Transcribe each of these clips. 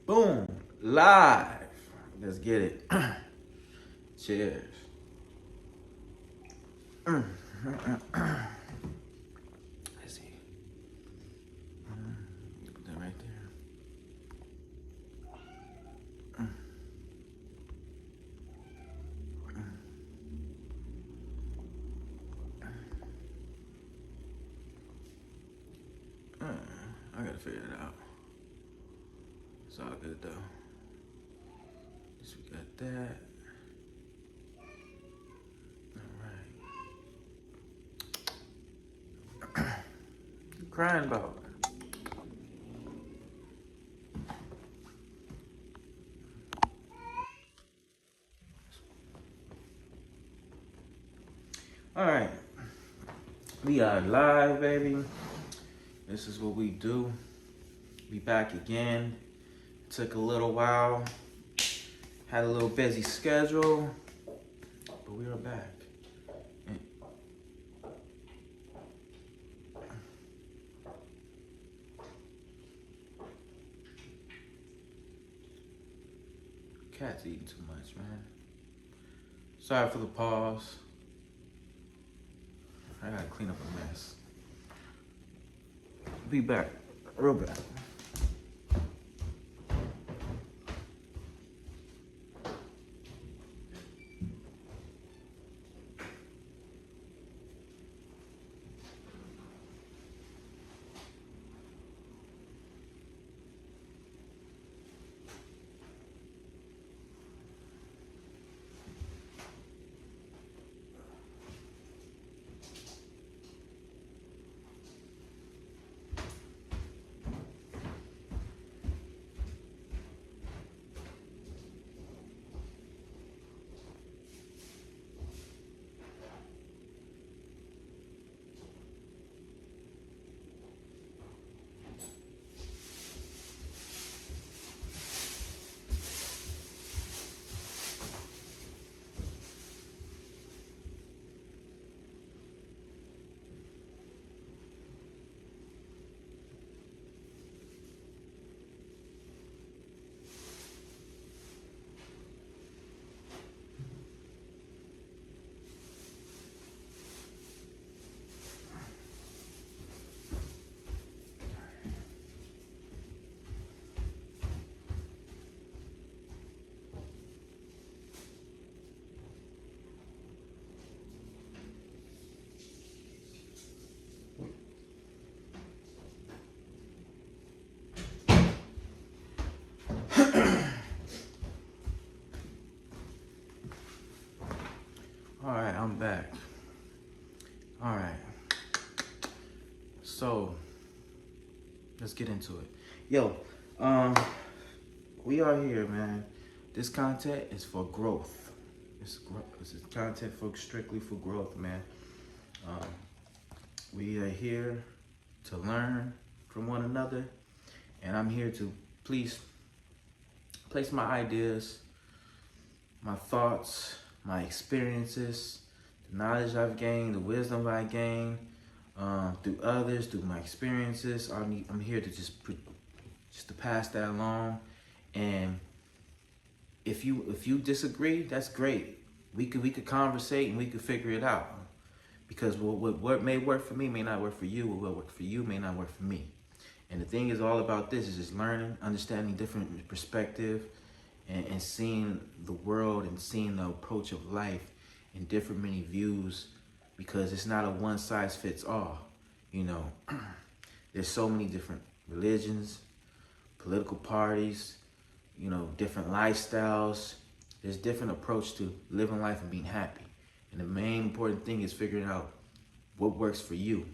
Boom. Live. Let's get it. Cheers. Let's see. Put that right there. I gotta figure it out. It's all good though. Guess we got that. All right. You crying about? All right. We are live, baby. This is what we do. We back again. Took a little while. Had a little busy schedule, but we are back. Cat's eating too much, man. Sorry for the pause. I gotta clean up a mess. Be back, real back. All right, I'm back. All right. So, let's get into it. Yo, we are here, man. This content is for growth. This is content strictly for growth, man. We are here to learn from one another, and I'm here to please place my ideas, my thoughts, my experiences, the knowledge I've gained, the wisdom I gained through others, through my experiences. I'm here to just to pass that along. And if you disagree, that's great. We could conversate and we could figure it out. Because what may work for me may not work for you. What work for you may not work for me. And the thing is all about this is just learning, understanding different perspective, and seeing the world and seeing the approach of life in different many views, because it's not a one size fits all. You know, there's so many different religions, political parties, you know, different lifestyles. There's different approach to living life and being happy. And the main important thing is figuring out what works for you.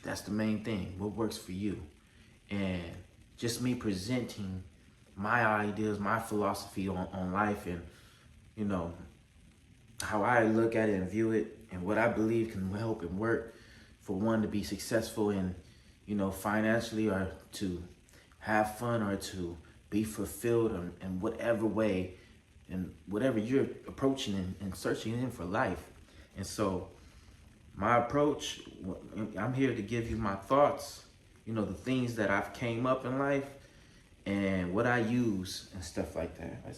That's the main thing, what works for you. And just me presenting my ideas, my philosophy on life, and, you know, how I look at it and view it, and what I believe can help and work for one to be successful in, you know, financially, or to have fun, or to be fulfilled in whatever way, and whatever you're approaching and searching in for life. And so my approach, I'm here to give you my thoughts, you know, the things that I've came up in life, and what I use and stuff like that.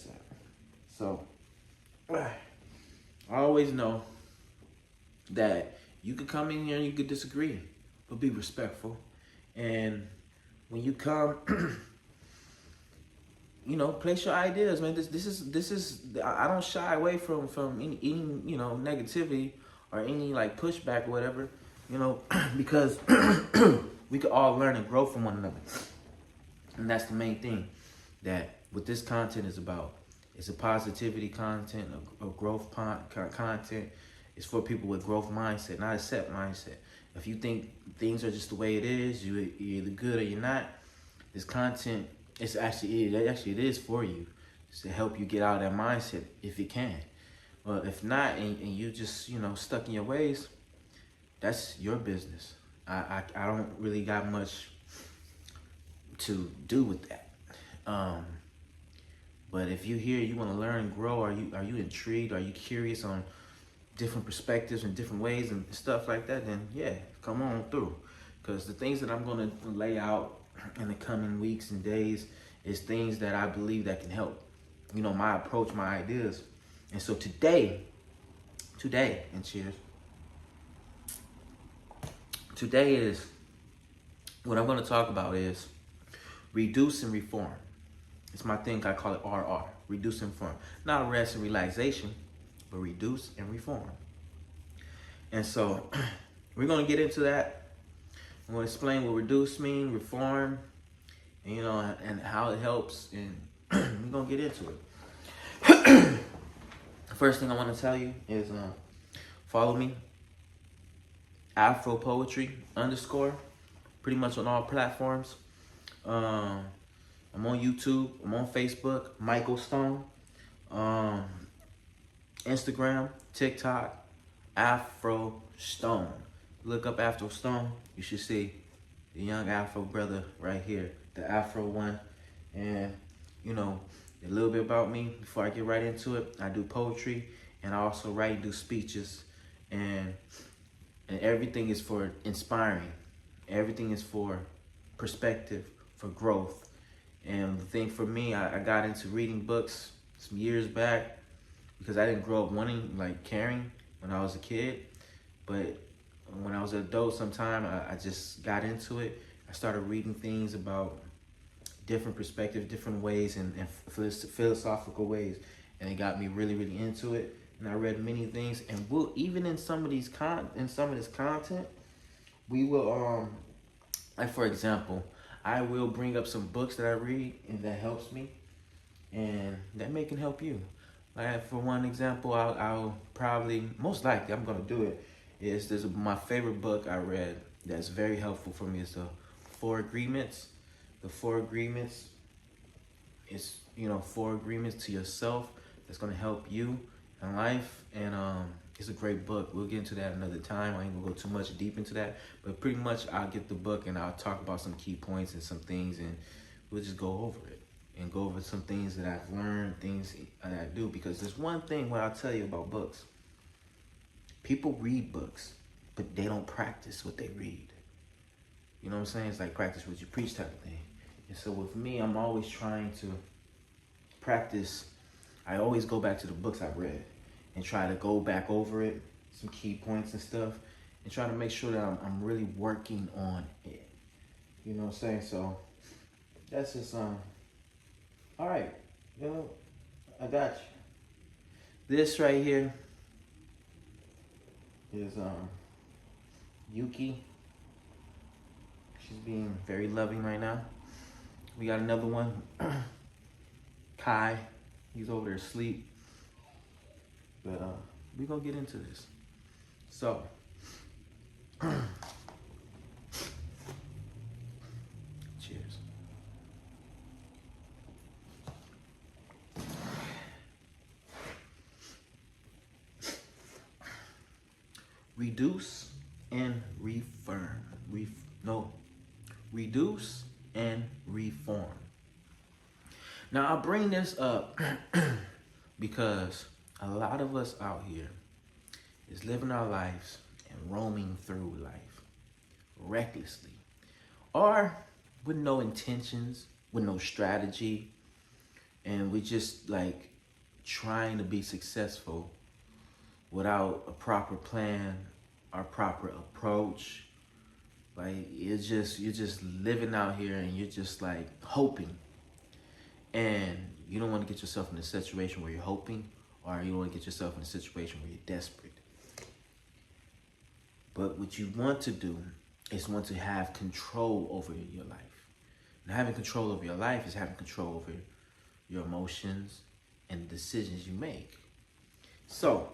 So I always know that you could come in here and you could disagree, but be respectful. And when you come, place your ideas, man. This is. I don't shy away from any negativity or any like pushback or whatever, because we could all learn and grow from one another, and that's the main thing that what this content is about. It's a positivity content, a growth content. It's for people with growth mindset, not a set mindset. If you think things are just the way it is, you're either good or you're not. This content, it is for you. It's to help you get out of that mindset if you can. But if not, and you just stuck in your ways, that's your business. I don't really got much to do with that. But if you hear you want to learn and grow, are you intrigued? Are you curious on different perspectives and different ways and stuff like that? Then yeah, come on through. Because the things that I'm going to lay out in the coming weeks and days is things that I believe that can help. My approach, my ideas. And so today, and cheers. Today is, what I'm going to talk about is reduce and reform. It's my thing, I call it RR, reduce and reform. Not rest and relaxation, but reduce and reform. And so we're going to get into that. I'm going to explain what reduce mean, reform, and how it helps, and we're going to get into it. First thing I want to tell you is follow me, Afro Poetry _ pretty much on all platforms. I'm on YouTube, I'm on Facebook, Michael Stone, Instagram, TikTok, Afro Stone. Look up Afro Stone, you should see the young Afro brother right here, the Afro one. And a little bit about me before I get right into it. I do poetry, and I also write and do speeches, and everything is for inspiring. Everything is for perspective, for growth. And the thing for me, I got into reading books some years back because I didn't grow up caring when I was a kid. But when I was an adult sometime, I just got into it. I started reading things about different perspectives, different ways, and philosophical ways. And it got me really, really into it. And I read many things. And even in some of this content, we will, for example, I will bring up some books that I read and that helps me, and that may can help you. Like for one example, I'll probably, most likely I'm gonna do it, is my favorite book I read that's very helpful for me is the 4 Agreements. The 4 Agreements is 4 agreements to yourself that's gonna help you in life, and it's a great book. We'll get into that another time. I ain't gonna go too much deep into that, but pretty much I'll get the book and I'll talk about some key points and some things, and we'll just go over it and go over some things that I've learned, things that I do. Because there's one thing what I'll tell you about books. People read books, but they don't practice what they read. You know what I'm saying? It's like practice what you preach type of thing. And so with me, I'm always trying to practice. I always go back to the books I've read and try to go back over it, some key points and stuff, and try to make sure that I'm really working on it. You know what I'm saying? So that's just all right. I got you. This right here is Yuki. She's being very loving right now. We got another one, Kai. He's over there asleep. But we're gonna get into this. So cheers. Reduce and reform. Reduce and reform. Now I bring this up because a lot of us out here is living our lives and roaming through life recklessly or with no intentions with no strategy, and we just like trying to be successful without a proper plan or proper approach. Like you're just living out here and you're just like hoping, and you don't want to get yourself in a situation where you're hoping, or you don't want to get yourself in a situation where you're desperate. But what you want to do is want to have control over your life. And having control over your life is having control over your emotions and the decisions you make. So,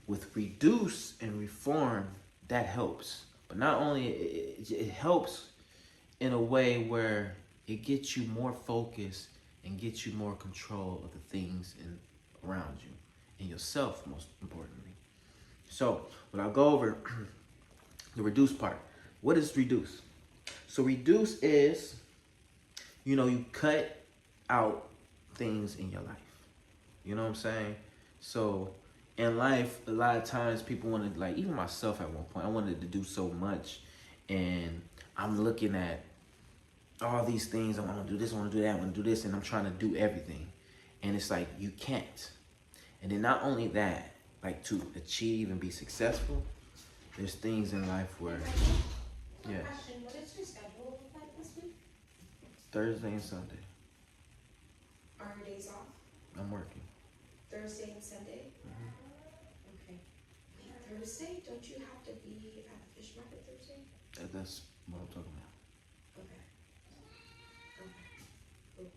with reduce and reform, that helps. But not only it helps in a way where it gets you more focused and gets you more control of the things around you and yourself, most importantly. So, when I go over the reduce part, what is reduce? So, reduce is, you cut out things in your life. You know what I'm saying? So, in life, a lot of times people want to, like, even myself at one point, I wanted to do so much, and I'm looking at all these things. I want to do this, I want to do that, I want to do this, and I'm trying to do everything. And it's like, you can't. And then not only that, like to achieve and be successful, there's things in life where, yes. Question, what is your schedule like this week? Thursday and Sunday, Are your days off? I'm working. Thursday and Sunday? Okay. Wait, Thursday? Don't you have to be at the fish market Thursday? That's what I'm talking about. Okay. Okay. Cool.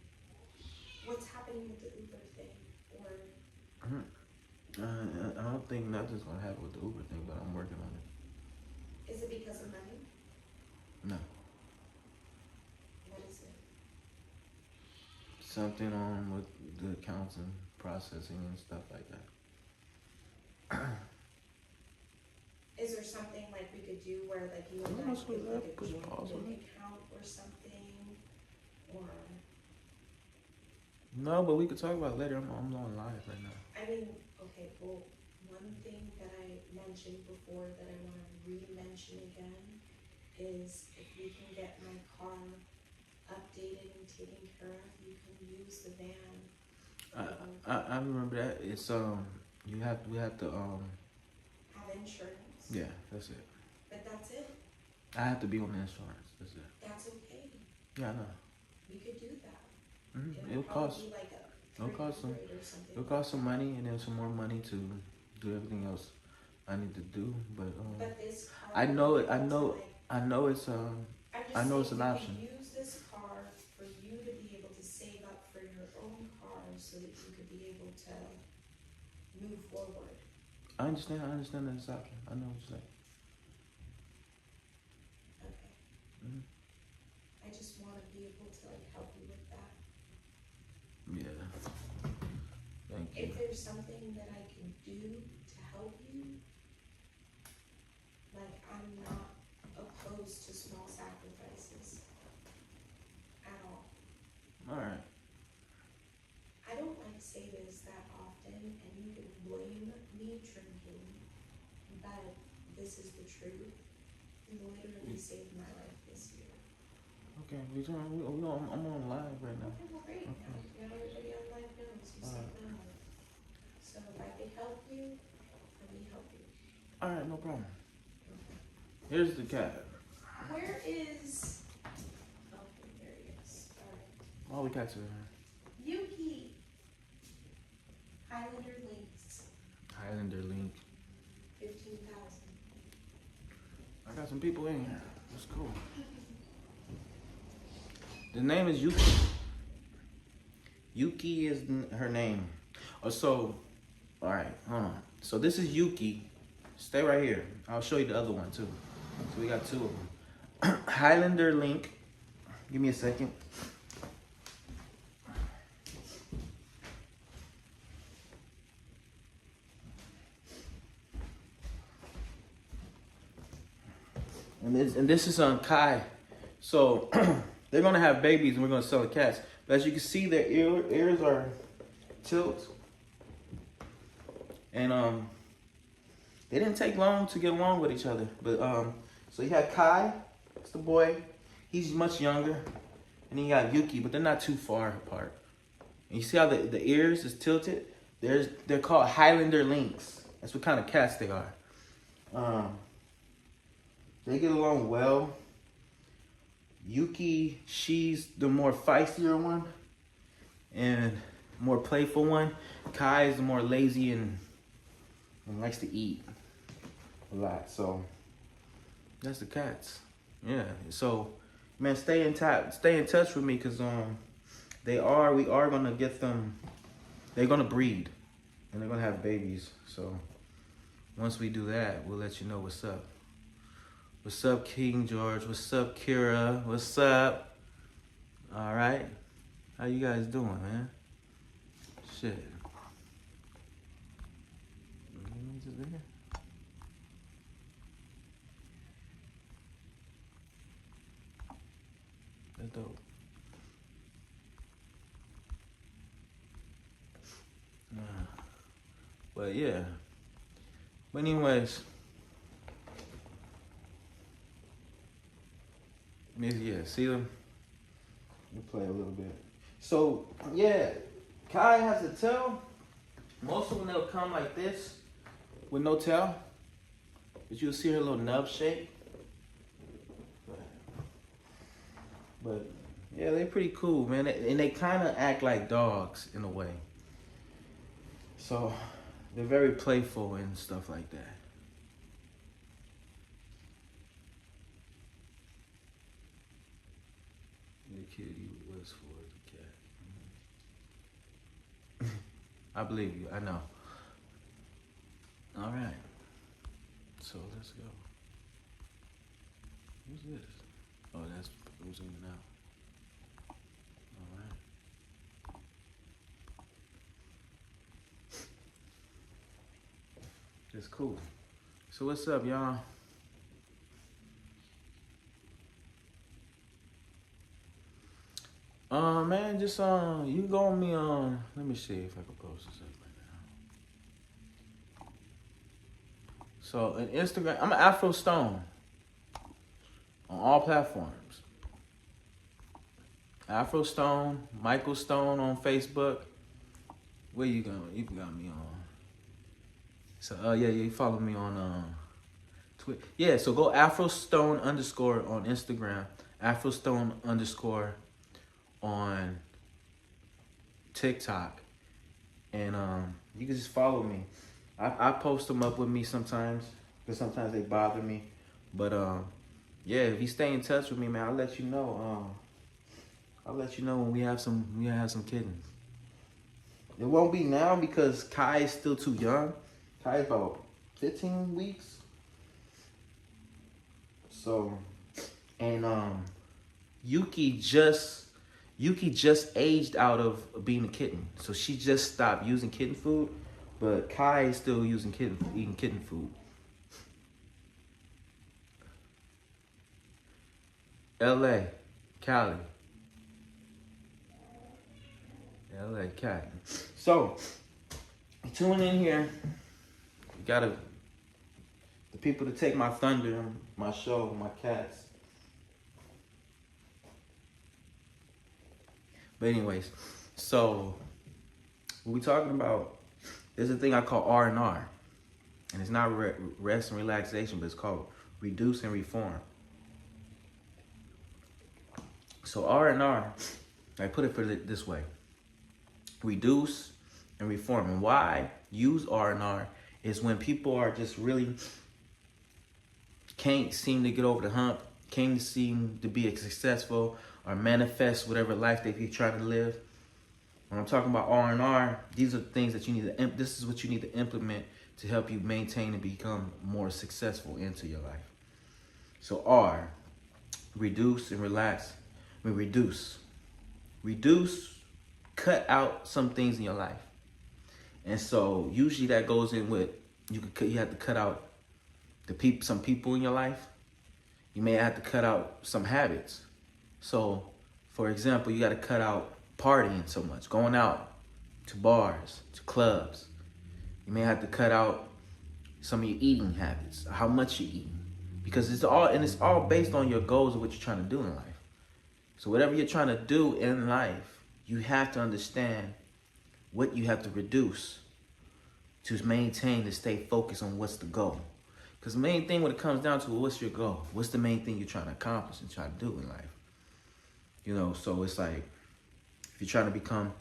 What's happening with the Uber thing? Or I don't think nothing's gonna happen with the Uber thing, but I'm working on it. is it because of money? No, What is it? something on with the accounts and processing and stuff like that. Is there something like we could do where like you and No, I that's could what like a push joint pause on bank it. account or something? Or, No, but we could talk about it later. I'm on live right now. I mean, okay, well, one thing that I mentioned before that I want to re-mention again is if we can get my car updated and taken care of, you can use the van. I remember that. It's we have to Have insurance. yeah, that's it. But that's it. I have to be on the insurance. That's it. That's okay. Yeah, I know. We could do that. It'll cost. Probably be like It'll cost some. 300 or something. It'll cost some money and then some more money to do everything else I need to do. But But this car. I know it. I'm just I know it's I know it's an saying option. you could use this car for you to be able to save up for your own car so that you could be able to move forward. I understand that it's an option. I know what you're saying. Okay. Mhm. I just wanna be able to like help you with that. Yeah. Thank you. If there's something that I can do to help you, like I'm not opposed to small sacrifices at all. All right. I don't like to say this that often, and you can blame me drinking, but this is the truth. You literally saved my life this year. Okay. I'm on live right now. Okay, well, great. Okay. Now everybody on live knows you saved my life. So if I could help you, let me help you. All right, no problem. Here's the cat. Where is? Okay, there he is. All right. All the cats are here. Yuki. Highlander Links, Highlander Link. 15,000. I got some people in here. That's cool. The name is Yuki. Yuki is her name. Oh, so, all right, hold on. So this is Yuki. Stay right here. I'll show you the other one too. So we got two of them. Highlander Link. Give me a second. And this is on Kai. So they're gonna have babies and we're gonna sell the cats. But as you can see, their ears are tilt. And they didn't take long to get along with each other. But so you have Kai, it's the boy. He's much younger. And then you got Yuki, but they're not too far apart. And you see how the ears is tilted? They're called Highlander Lynx. That's what kind of cats they are. They get along well. Yuki, she's the more feistier one and more playful one. Kai is the more lazy and likes to eat a lot. So that's the cats. Yeah. So man, stay in touch with me, because we are gonna get them. They're gonna breed and they're gonna have babies. So once we do that, we'll let you know what's up. What's up, King George? What's up, Kira? What's up? All right. How you guys doing, man? Shit. That's dope. But yeah. But anyways. Yeah, see them? We'll play a little bit. So, yeah, Kai has a tail. Most of them, they'll come like this with no tail. But you'll see her little nub shape. But yeah, they're pretty cool, man. And they kind of act like dogs in a way. So, they're very playful and stuff like that. Kitty was for the cat. I believe you. I know. All right. So let's go. Who's this? Oh, that's who's zooming out. All right. That's cool. So what's up, y'all? Man, just you go on me let me see if I can post this up right now. So on Instagram, I'm Afro Stone on all platforms. Afro Stone, Michael Stone on Facebook. Where you going? You got me on. So yeah, you follow me on Twitter. Yeah, so go Afro Stone _ on Instagram, Afro Stone _ on TikTok, and you can just follow me. I post them up with me sometimes, because sometimes they bother me. But yeah, if you stay in touch with me, man, I'll let you know. I'll let you know when we have some kittens. It won't be now because Kai is still too young. Kai is about 15 weeks. So, and Yuki just aged out of being a kitten. So she just stopped using kitten food, but Kai is still eating kitten food. LA, Cali. LA, Cali. So, tune in here. You gotta, the people to take my thunder, my show, my cats. But anyways, so what we talking about, there's a thing I call R&R. And it's not rest and relaxation, but it's called reduce and reform. So R&R, I put it this way. Reduce and reform. And why use R&R is when people are just really can't seem to get over the hump, can't seem to be successful or manifest whatever life they be trying to live. When I'm talking about R&R, these are the things that you need to, this is what you need to implement to help you maintain and become more successful into your life. So R, reduce and relax. I mean, reduce, cut out some things in your life. And so usually that goes in with, you have to cut out some people in your life. You may have to cut out some habits. So, for example, you got to cut out partying so much, going out to bars, to clubs. You may have to cut out some of your eating habits, how much you eat, because it's all based on your goals of what you're trying to do in life. So whatever you're trying to do in life, you have to understand what you have to reduce to maintain, to stay focused on what's the goal. Because the main thing when it comes down to what's your goal? What's the main thing you're trying to accomplish and try to do in life? You know, so it's like, if you're trying to become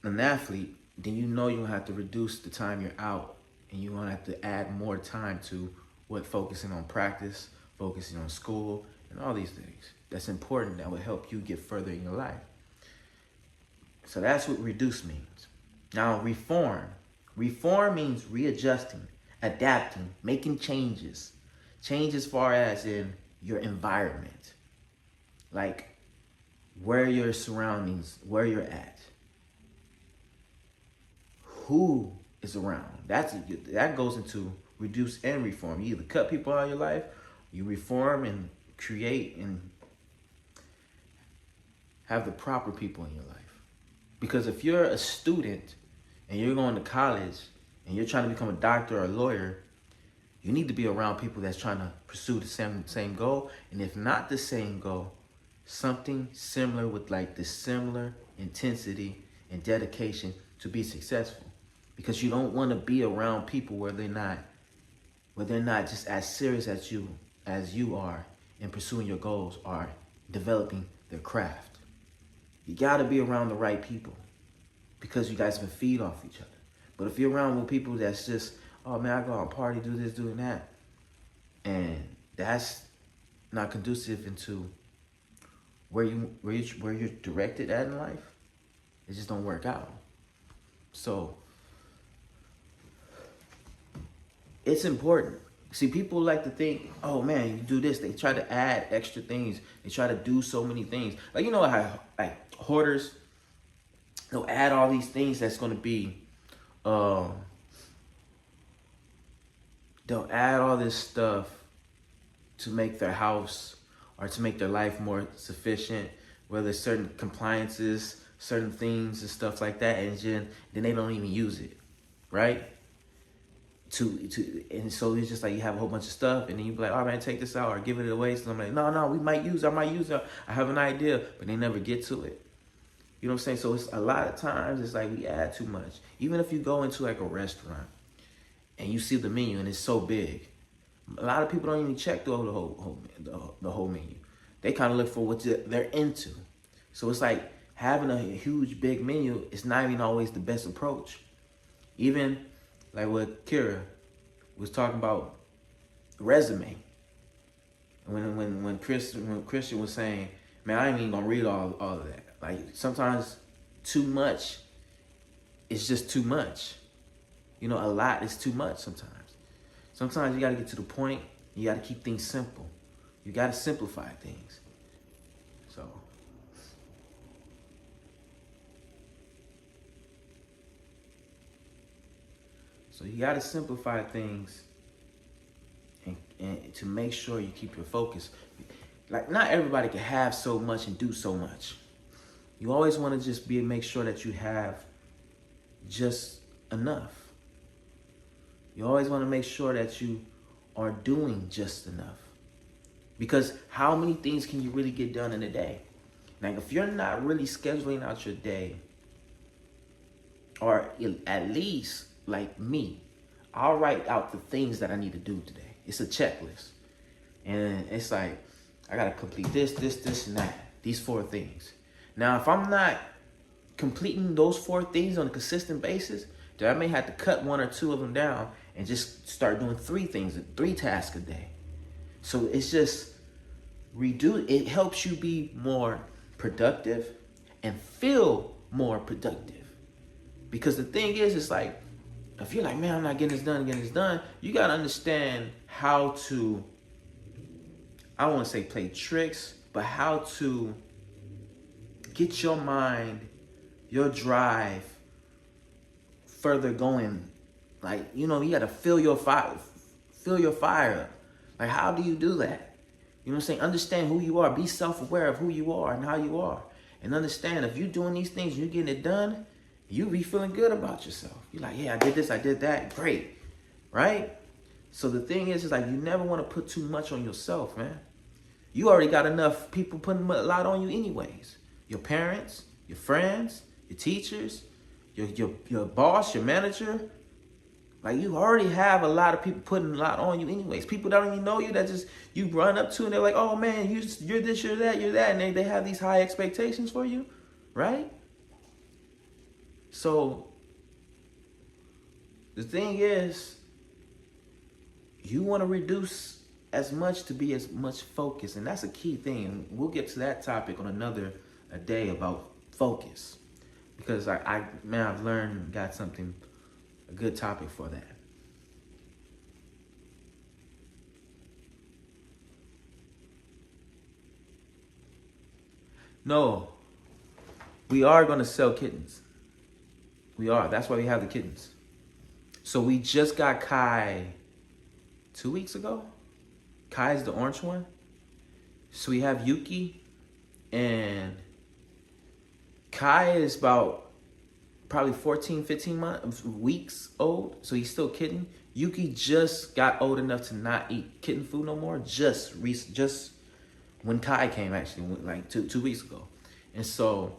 an athlete, then you know you're going to have to reduce the time you're out. And you're going to have to add more time to focusing on practice, focusing on school, and all these things. That's important. That will help you get further in your life. So that's what reduce means. Now, reform. Reform means readjusting, adapting, making changes. Change as far as in your environment. Like where your surroundings, where you're at. Who is around. That goes into reduce and reform. You either cut people out of your life, you reform and create and have the proper people in your life. Because if you're a student and you're going to college and you're trying to become a doctor or a lawyer, you need to be around people that's trying to pursue the same goal. And if not the same goal, something similar with like the similar intensity and dedication to be successful. Because you don't want to be around people where they're not just as serious as you are in pursuing your goals or developing their craft. You got to be around the right people because you guys can feed off each other. But if you're around with people that's just, oh man, I go out and party, do this, doing that, and that's not conducive into where you're directed at in life, it just don't work out. So it's important. See, people like to think, oh man, you do this. They try to add extra things. They try to do so many things. Like, you know how like hoarders, they'll add all these things that's going to be, they'll add all this stuff to make their house or to make their life more sufficient, whether it's certain compliances, certain things and stuff like that, and then they don't even use it, right? And so it's just like you have a whole bunch of stuff, and then you be like, oh man, take this out or give it away. So I'm like, no, I might use it. I have an idea, but they never get to it. You know what I'm saying? So it's a lot of times it's like we add too much. Even if you go into like a restaurant and you see the menu and it's so big, a lot of people don't even check the whole menu. They kind of look for what they're into. So it's like having a huge big menu is not even always the best approach. Even like what Kira was talking about, resume. When Christian was saying, man, I ain't even gonna read all of that. Like sometimes too much is just too much. You know, a lot is too much sometimes. Sometimes you gotta get to the point. You gotta keep things simple. You gotta simplify things. So you got to simplify things and to make sure you keep your focus. Like, not everybody can have so much and do so much. You always want to just make sure that you have just enough. You always want to make sure that you are doing just enough. Because how many things can you really get done in a day? Like, if you're not really scheduling out your day, or at least like me, I'll write out the things that I need to do today. It's a checklist. And it's like, I got to complete this, and that. These 4 things. Now, if I'm not completing those 4 things on a consistent basis, then I may have to cut 1 or 2 of them down and just start doing 3 things, 3 tasks a day. So it's just it helps you be more productive and feel more productive. Because the thing is, it's like, if you're like, man, I'm not getting this done, you got to understand how to, I don't want to say play tricks, but how to get your mind, your drive further going. Like, you know, you got to fill your fire up. Like, how do you do that? You know what I'm saying? Understand who you are. Be self-aware of who you are and how you are. And understand, if you're doing these things, you're getting it done, you be feeling good about yourself. You're like, yeah, I did this, I did that. Great. Right? So the thing is like, you never want to put too much on yourself, man. You already got enough people putting a lot on you anyways. Your parents, your friends, your teachers, your boss, your manager. Like, you already have a lot of people putting a lot on you anyways. People that don't even know you, that just you run up to and they're like, oh man, you're this, you're that, and they have these high expectations for you, right? So the thing is, you want to reduce as much to be as much focused, and that's a key thing. And we'll get to that topic on a day about focus, because I've learned, got a good topic for that. No, we are going to sell kittens. We are. That's why we have the kittens. So we just got Kai 2 weeks ago. Kai is the orange one. So we have Yuki, and Kai is about probably 14, 15 weeks old, so he's still kitten. Yuki just got old enough to not eat kitten food no more, just when Kai came, actually, like two weeks ago. And so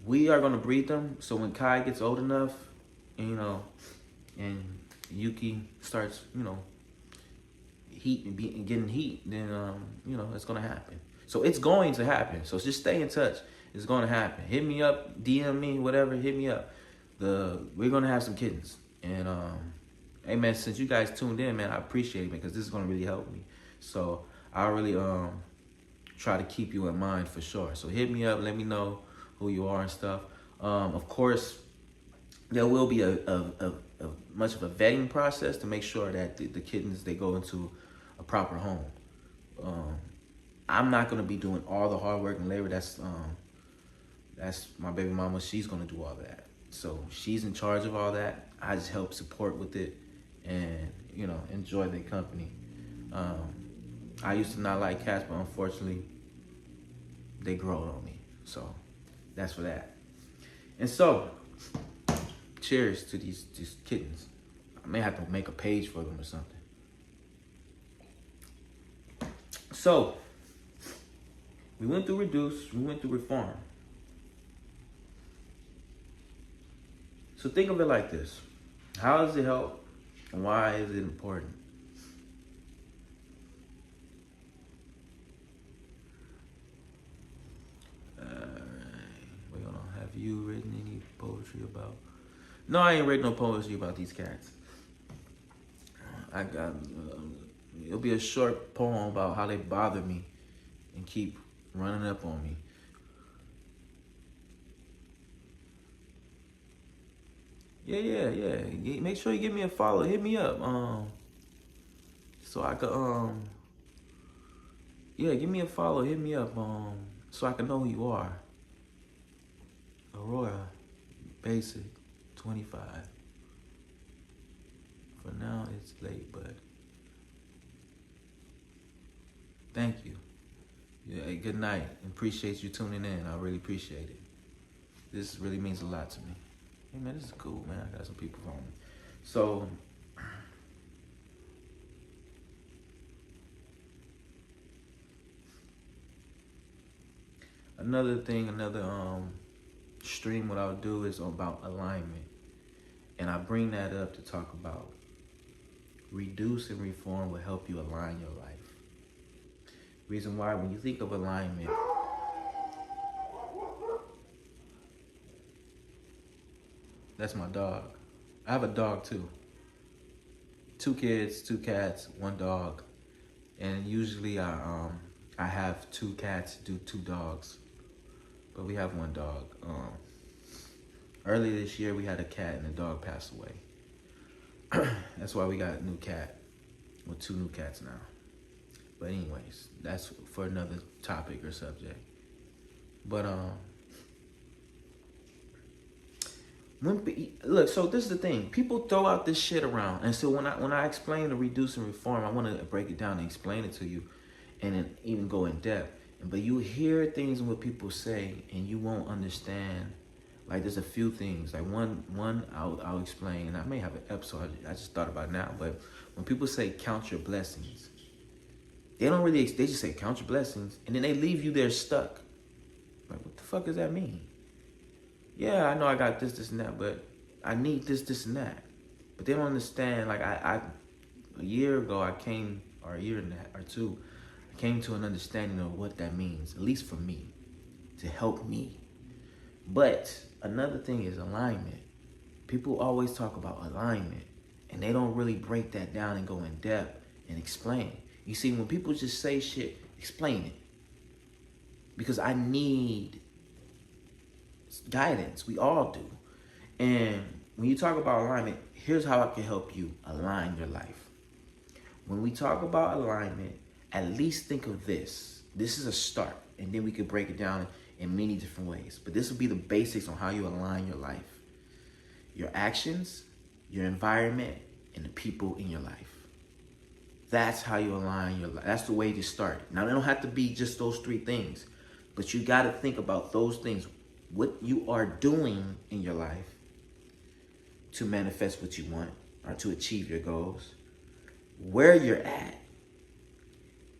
we are going to breed them, so when Kai gets old enough, and Yuki starts, getting heat, then, it's going to happen. So it's going to happen. So just stay in touch. It's going to happen. Hit me up, DM me, whatever, hit me up. We're going to have some kittens. And, hey, man, since you guys tuned in, man, I appreciate it, because this is going to really help me. So I'll really try to keep you in mind for sure. So hit me up, let me know who you are and stuff. Of course, there will be a much of a vetting process to make sure that the kittens, they go into a proper home. I'm not going to be doing all the hard work and labor. That's my baby mama. She's going to do all that. So she's in charge of all that. I just help support with it and, enjoy their company. I used to not like cats, but unfortunately, they grow on me. So that's for that. And so, cheers to these kittens. I may have to make a page for them or something. So, we went through reduce, we went through reform. So think of it like this. How does it help, and why is it important? We're gonna have you written any poetry about? No, I ain't written no poetry about these cats. I got it'll be a short poem about how they bother me and keep running up on me. Yeah. Make sure you give me a follow. Hit me up. So I could give me a follow. Hit me up. So I can know who you are. Aurora, basic, 25. For now, it's late, but thank you. Yeah, good night. Appreciate you tuning in. I really appreciate it. This really means a lot to me. Hey, man, this is cool, man. I got some people following me. So, another stream what I'll do is about alignment. And I bring that up to talk about reduce and reform will help you align your life. Reason why, when you think of alignment, that's my dog. I have a dog too. 2 kids, 2 cats, 1 dog. And usually I have 2 cats do 2 dogs. But we have 1 dog. Earlier this year we had a cat and the dog passed away. That's why we got a new cat. With 2 new cats now. But anyways, that's for another topic or subject. But look, so this is the thing. People throw out this shit around, and so when I explain the reduce and reform, I want to break it down and explain it to you, and then even go in depth. But you hear things and what people say, and you won't understand. Like, there's a few things. Like one I'll explain, and I may have an episode. I just thought about it now. But when people say count your blessings, They don't really, they just say, count your blessings. And then they leave you there stuck. Like, what the fuck does that mean? Yeah, I know I got this, and that, but I need this, and that. But they don't understand. Like, a year ago, or a year and a half, or two, I came to an understanding of what that means, at least for me, to help me. But another thing is alignment. People always talk about alignment, and they don't really break that down and go in depth and explain. You see, when people just say shit, explain it. Because I need guidance. We all do. And when you talk about alignment, here's how I can help you align your life. When we talk about alignment, at least think of this. This is a start, and then we could break it down in many different ways. But this will be the basics on how you align your life. Your actions, your environment, and the people in your life. That's how you align your life. That's the way to start. Now, they don't have to be just those three things, but you got to think about those things. What you are doing in your life to manifest what you want or to achieve your goals, where you're at,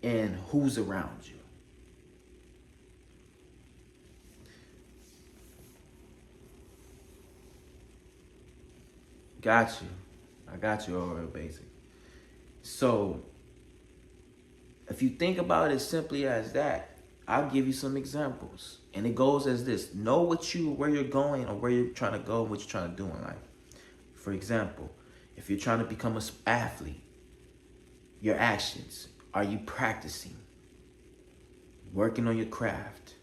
and who's around you. Got you. I got you all real basic. So, if you think about it simply as that, I'll give you some examples. And it goes as this. Know where you're going or where you're trying to go and what you're trying to do in life. For example, if you're trying to become an athlete, your actions. Are you practicing? Working on your craft?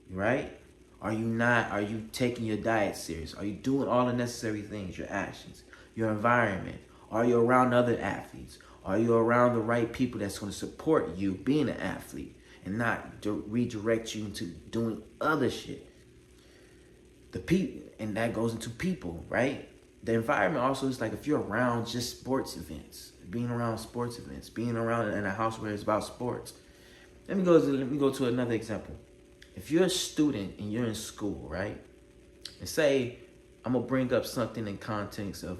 Right? Are you taking your diet serious? Are you doing all the necessary things, your actions? Your environment? Are you around other athletes? Are you around the right people that's going to support you being an athlete and not redirect you into doing other shit? The people, and that goes into people, right? The environment also is like if you're around just sports events, being around sports events, being around in a house where it's about sports. Let me go to another example. If you're a student and you're in school, right? And say, I'm going to bring up something in context of,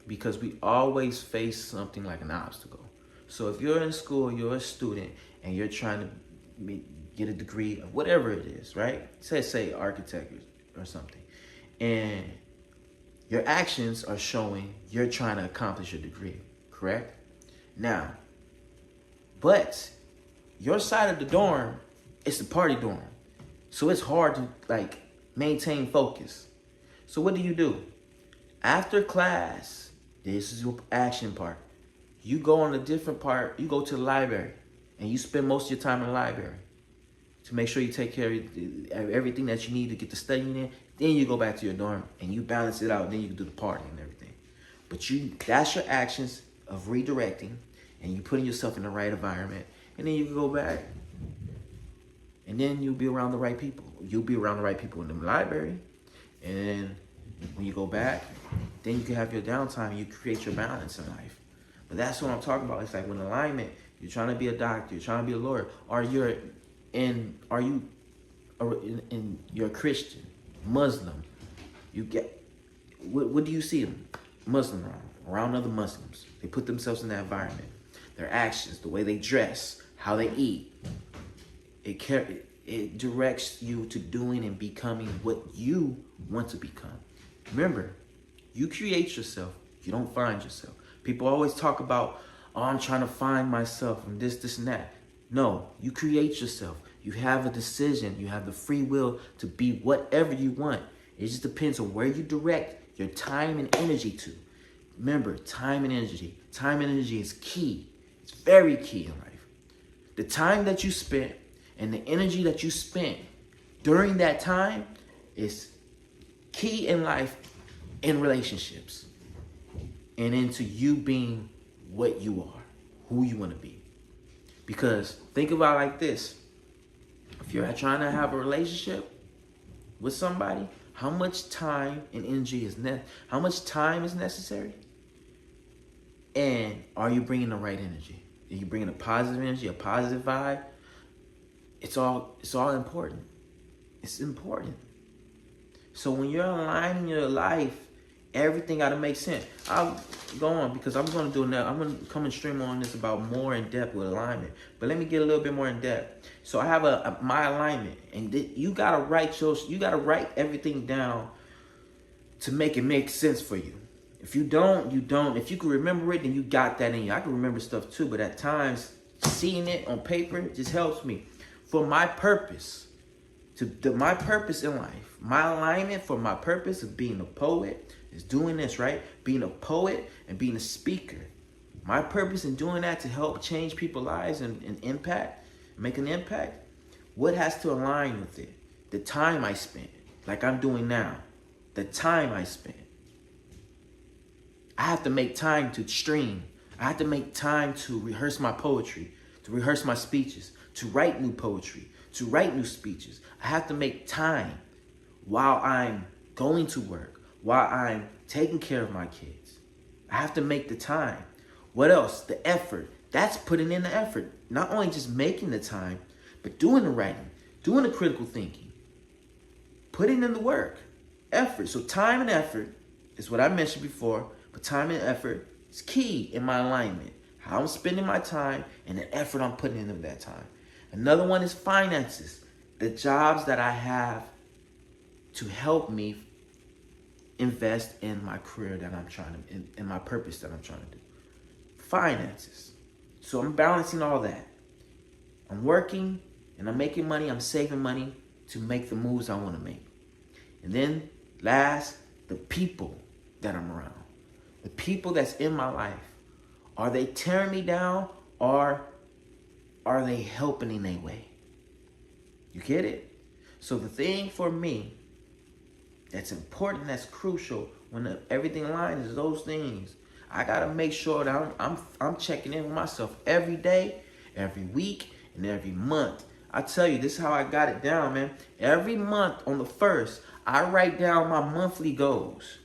because we always face something like an obstacle. So if you're in school, you're a student, and you're trying to get a degree of whatever it is, right? Say architect or something. And your actions are showing you're trying to accomplish your degree, correct? Now, but your side of the dorm, it's the party dorm. So it's hard to maintain focus. So what do? After class, this is your action part. You go on a different part, you go to the library and you spend most of your time in the library to make sure you take care of everything that you need to get the studying in. Then you go back to your dorm and you balance it out. Then you can do the party and everything. But that's your actions of redirecting and you putting yourself in the right environment. And then you can go back. And then you'll be around the right people. You'll be around the right people in the library. And then when you go back, then you can have your downtime. You create your balance in life. But that's what I'm talking about. It's like when alignment, you're trying to be a doctor, you're trying to be a lawyer, or you're a Christian, Muslim. You get, what do you see them? Muslim around other Muslims. They put themselves in that environment. Their actions, the way they dress, how they eat. It directs you to doing and becoming what you want to become. Remember, you create yourself. You don't find yourself. People always talk about, I'm trying to find myself and this and that. No, you create yourself. You have a decision. You have the free will to be whatever you want. It just depends on where you direct your time and energy to. Remember, time and energy. Time and energy is key. It's very key in life. The time that you spent and the energy that you spent during that time is key in life, in relationships, and into you being what you are, who you want to be. Because think about it like this. If you're trying to have a relationship with somebody, how much time and energy how much time is necessary? And are you bringing the right energy? Are you bringing a positive energy, a positive vibe? It's all important. It's important. So when you're aligning your life Everything got to make sense. I'll go on because I'm going to do now. I'm going to come and stream on this about more in depth with alignment. But let me get a little bit more in depth. So I have my alignment, and you got to write everything down to make it make sense for you. If you don't, you don't. If you can remember it, then you got that in you. I can remember stuff too, but at times seeing it on paper just helps me. For my purpose, my purpose in life, my alignment for my purpose of being a poet is doing this, right? Being a poet and being a speaker. My purpose in doing that to help change people's lives and make an impact. What has to align with it? The time I spent, like I'm doing now. The time I spent. I have to make time to stream. I have to make time to rehearse my poetry, to rehearse my speeches, to write new poetry, to write new speeches. I have to make time while I'm going to work, while I'm taking care of my kids. I have to make the time. What else? The effort. That's putting in the effort. Not only just making the time, but doing the writing, doing the critical thinking, putting in the work, effort. So time and effort is what I mentioned before, but time and effort is key in my alignment. How I'm spending my time and the effort I'm putting into that time. Another one is finances. The jobs that I have to help me invest in my career that I'm trying to, in my purpose that I'm trying to do. Finances. So I'm balancing all that. I'm working and I'm making money. I'm saving money to make the moves I want to make. And then last, the people that I'm around. The people that's in my life. Are they tearing me down or are they helping in a way? You get it? So the thing for me that's important, that's crucial when everything aligns is those things. I gotta make sure that I'm checking in with myself every day, every week, and every month. I tell you, this is how I got it down, man. Every month on the 1st, I write down my monthly goals.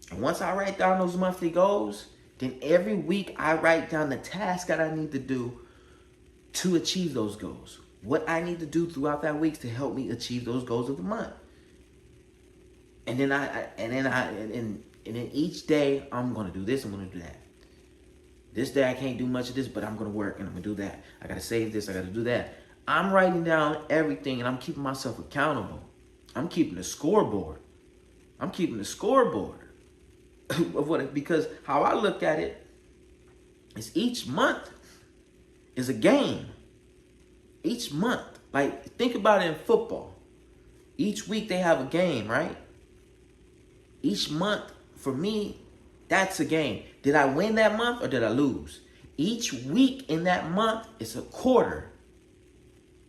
And once I write down those monthly goals, then every week I write down the task that I need to do to achieve those goals. What I need to do throughout that week to help me achieve those goals of the month. And then each day I'm gonna do this, I'm gonna do that. This day I can't do much of this, but I'm gonna work and I'm gonna do that. I gotta save this, I gotta do that. I'm writing down everything and I'm keeping myself accountable. I'm keeping a scoreboard. I'm keeping the scoreboard of what, because how I look at it is each month is a game. Each month, like think about it in football. Each week they have a game, right? Each month, for me, that's a game. Did I win that month or did I lose? Each week in that month is a quarter.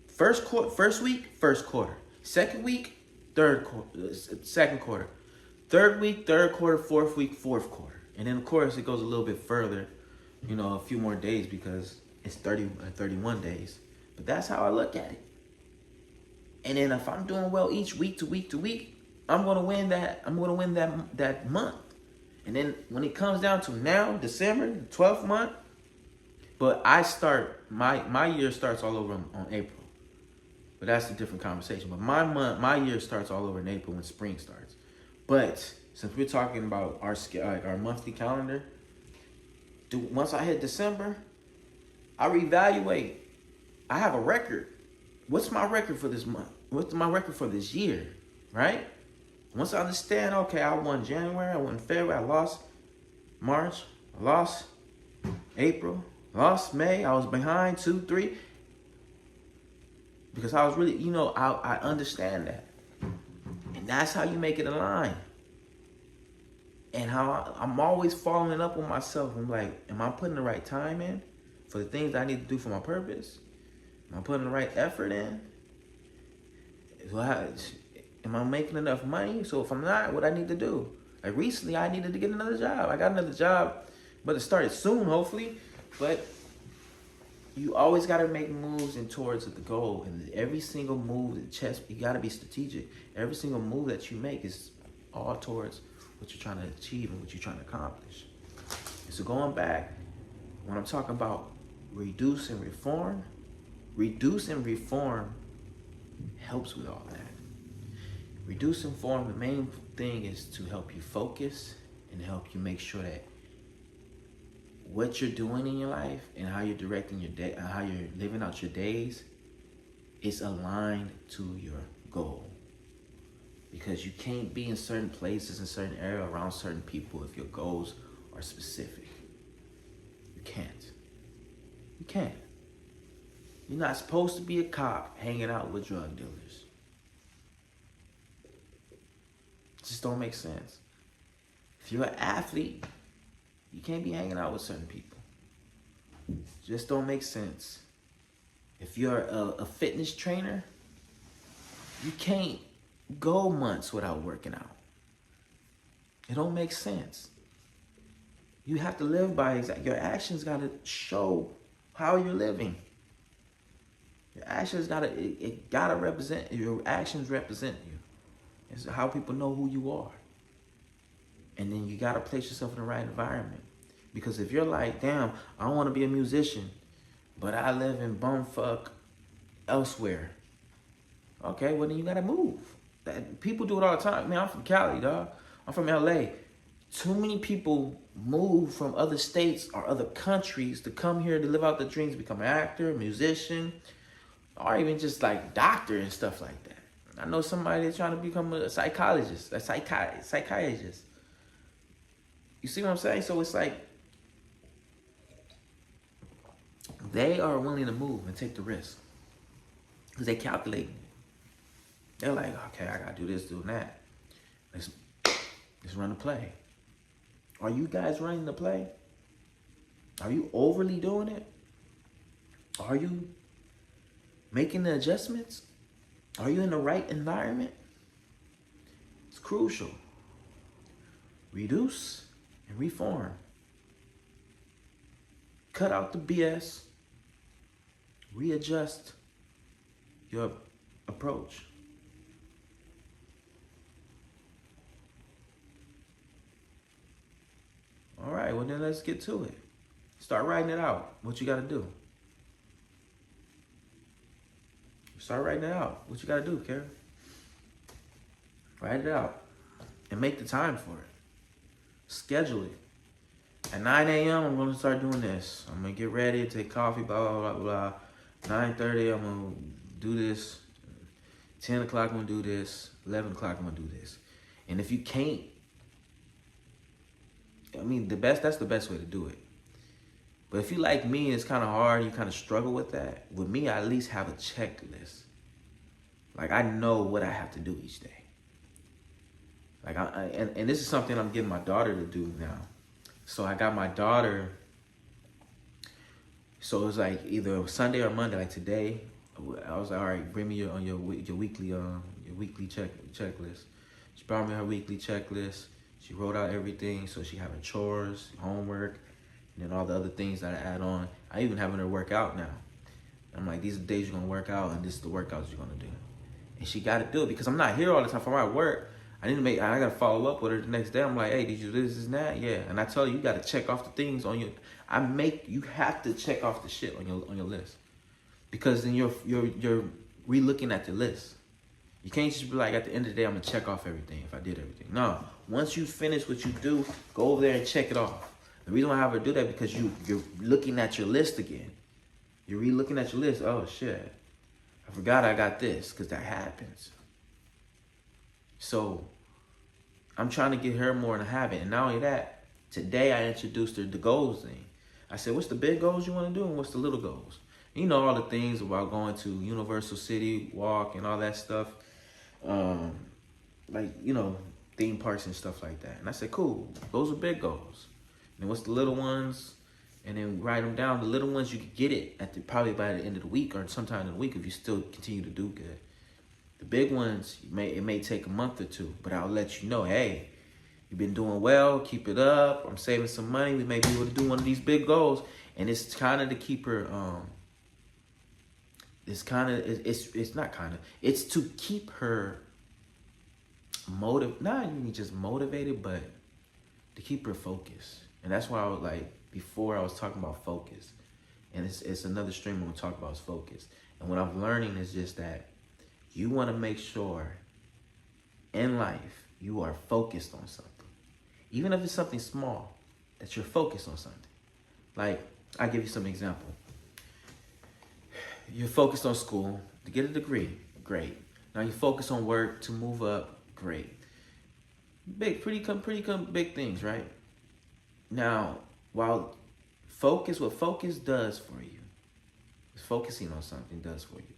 First week, first quarter. Second week, second quarter. Third week, third quarter. Fourth week, fourth quarter. And then, of course, it goes a little bit further, a few more days because it's 31 days. But that's how I look at it. And then if I'm doing well each week to week to week, I'm gonna win that. I'm gonna win that month. And then when it comes down to now, December, the 12th month, but I start my year starts all over on April. But that's a different conversation. But my year starts all over in April when spring starts. But since we're talking about our monthly calendar, once I hit December, I reevaluate. I have a record. What's my record for this month? What's my record for this year? Right? Once I understand, okay, I won January, I won February, I lost March, I lost April, lost May, I was behind 2, 3. Because I was really, I understand that. And that's how you make it align. And how I'm always following up on myself. I'm like, am I putting the right time in for the things I need to do for my purpose? Am I putting the right effort in? Am I making enough money? So if I'm not, what I need to do? Like recently, I needed to get another job. I got another job, but it started soon, hopefully. But you always got to make moves in towards the goal. And every single move, you got to be strategic. Every single move that you make is all towards what you're trying to achieve and what you're trying to accomplish. And so going back, when I'm talking about reduce and reform helps with all that. Reducing form, the main thing is to help you focus and help you make sure that what you're doing in your life and how you're directing your day, how you're living out your days is aligned to your goal. Because you can't be in certain places, in certain areas, around certain people if your goals are specific. You can't. You can't. You're not supposed to be a cop hanging out with drug dealers. It just don't make sense. If you're an athlete, you can't be hanging out with certain people. It just don't make sense. If you're a fitness trainer, you can't go months without working out. It don't make sense. You have to live by your actions. Got to show how you're living. Your actions gotta represent. Your actions represent you. It's how people know who you are. And then you gotta place yourself in the right environment. Because if you're like, damn, I don't want to be a musician, but I live in bumfuck elsewhere. Okay, well then you gotta move. People do it all the time. Man, I'm from Cali, dog. I'm from LA. Too many people move from other states or other countries to come here to live out their dreams, become an actor, musician, or even just like doctor and stuff like that. I know somebody that's trying to become a psychologist, a psychiatrist. You see what I'm saying? So it's like they are willing to move and take the risk because they calculate. They're like, okay, I gotta do this, do that. Let's run the play. Are you guys running the play? Are you overly doing it? Are you making the adjustments? Are you in the right environment? It's crucial. Reduce and reform. Cut out the BS. Readjust your approach. All right, well then let's get to it. Start writing it out. What you got to do. Start writing it out. What you got to do, Karen? Write it out. And make the time for it. Schedule it. At 9 a.m., I'm going to start doing this. I'm going to get ready, take coffee, blah, blah, blah, blah. 9:30, I'm going to do this. 10 o'clock, I'm going to do this. 11 o'clock, I'm going to do this. And if you can't, I mean, that's the best way to do it. But if you like me, it's kind of hard, you kind of struggle with that. With me, I at least have a checklist. Like, I know what I have to do each day. Like, and this is something I'm getting my daughter to do now. So I got my daughter. So it was like either Sunday or Monday, like today. I was like, all right, bring me your weekly checklist. She brought me her weekly checklist. She wrote out everything. So she having chores, homework, and then all the other things that I add on. I even having her work out now. I'm like, these are the days you're gonna work out, and this is the workouts you're gonna do. And she got to do it because I'm not here all the time for my work. I gotta follow up with her the next day. I'm like, hey, did you do this and that? Yeah. And I tell you, you gotta check off the things on your. You have to check off the shit on your list, because then you're re-looking at the list. You can't just be like, at the end of the day, I'm gonna check off everything if I did everything. No. Once you finish what you do, go over there and check it off. The reason why I have her do that because you're looking at your list again. You're re-looking at your list. Oh shit, I forgot I got this, because that happens. So I'm trying to get her more in a habit. And not only that, today I introduced her the goals thing. I said, what's the big goals you want to do and what's the little goals? You know, all the things about going to Universal City, walk and all that stuff. Like, you know, theme parks and stuff like that. And I said, cool, those are big goals. And what's the little ones? And then write them down. The little ones, you could get it probably by the end of the week or sometime in the week if you still continue to do good. The big ones, it may take a month or two, but I'll let you know, hey, you've been doing well, keep it up, I'm saving some money, we may be able to do one of these big goals. And it's kind of to keep her, it's to keep her not even just motivated, but to keep her focused. And that's why I was like, before I was talking about focus. And it's another stream I'm going to talk about is focus. And what I'm learning is just that you want to make sure in life, you are focused on something. Even if it's something small, that you're focused on something. Like, I'll give you some example. You're focused on school to get a degree, great. Now you focus on work to move up, great. Pretty big things, right? Now, while what focus does for you, is focusing on something does for you.